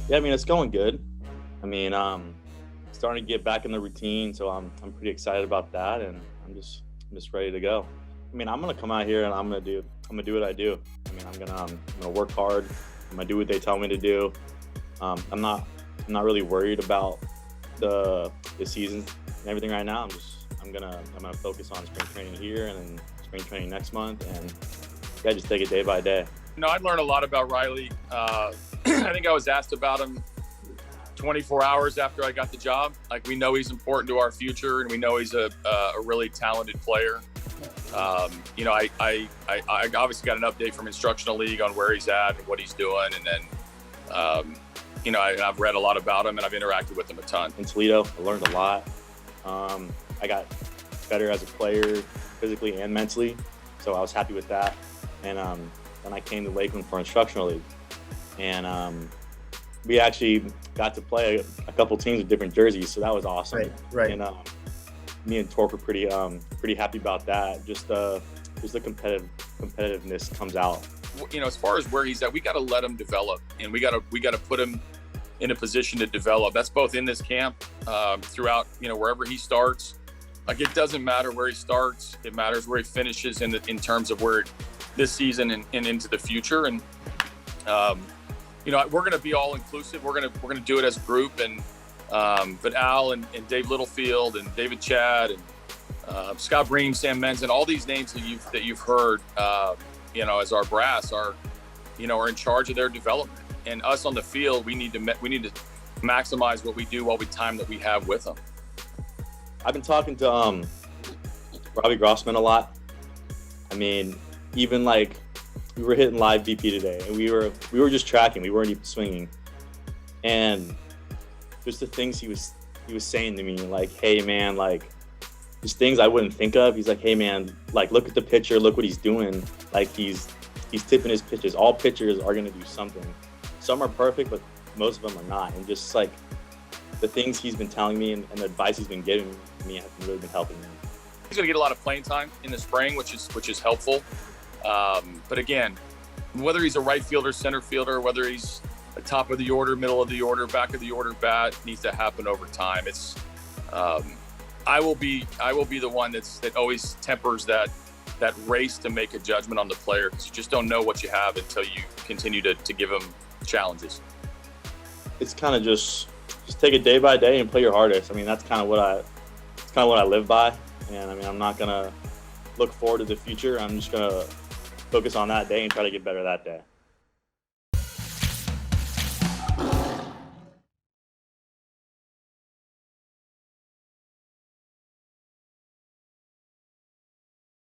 Yeah, I mean, it's going good. I mean, starting to get back in the routine, so I'm pretty excited about that, and I'm just ready to go. I mean, I'm gonna come out here and I'm gonna do what I do. I mean, I'm gonna work hard. I'm gonna do what they tell me to do. I'm not really worried about the season and everything right now. I'm gonna focus on spring training here and then spring training next month, and yeah, just take it day by day. I learned a lot about Riley. I think I was asked about him 24 hours after I got the job. Like, we know he's important to our future, and we know he's a really talented player. I obviously got an update from Instructional League on where he's at and what he's doing, and then I've read a lot about him, and I've interacted with him a ton. In Toledo, I learned a lot. I got better as a player, physically and mentally, so I was happy with that. And then I came to Lakeland for Instructional League, and we actually got to play a couple teams with different jerseys, so that was awesome. Right. And me and Torque were pretty happy about that. Just the competitiveness comes out. As far as where he's at, we got to let him develop, and we got to put him in a position to develop. That's both in this camp, throughout, wherever he starts. Like, it doesn't matter where he starts; it matters where he finishes in terms of where this season and into the future. And we're going to be all inclusive. We're going to do it as a group. And but Al and Dave Littlefield and David Chad and Scott Bream, Sam Menz, and all these names that you've heard, as our brass are in charge of their development. And us on the field, we need to maximize what we do while we time that we have with them. I've been talking to Robbie Grossman a lot. I mean, even like we were hitting live BP today, and we were just tracking. We weren't even swinging, and just the things he was saying to me, like, "Hey man, like, just things I wouldn't think of." He's like, "Hey man, like, look at the pitcher, look what he's doing. Like, he's tipping his pitches. All pitchers are gonna do something. Some are perfect, but most of them are not." And just like the things he's been telling me and the advice he's been giving me have really been helping me. He's going to get a lot of playing time in the spring, which is helpful. But again, whether he's a right fielder, center fielder, whether he's a top of the order, middle of the order, back of the order bat, needs to happen over time. It's I will be the one that always tempers that race to make a judgment on the player, because you just don't know what you have until you continue to give him challenges. It's kind of just take it day by day and play your hardest. I mean, that's kind of what I live by. And I mean, I'm not gonna look forward to the future. I'm just gonna focus on that day and try to get better that day.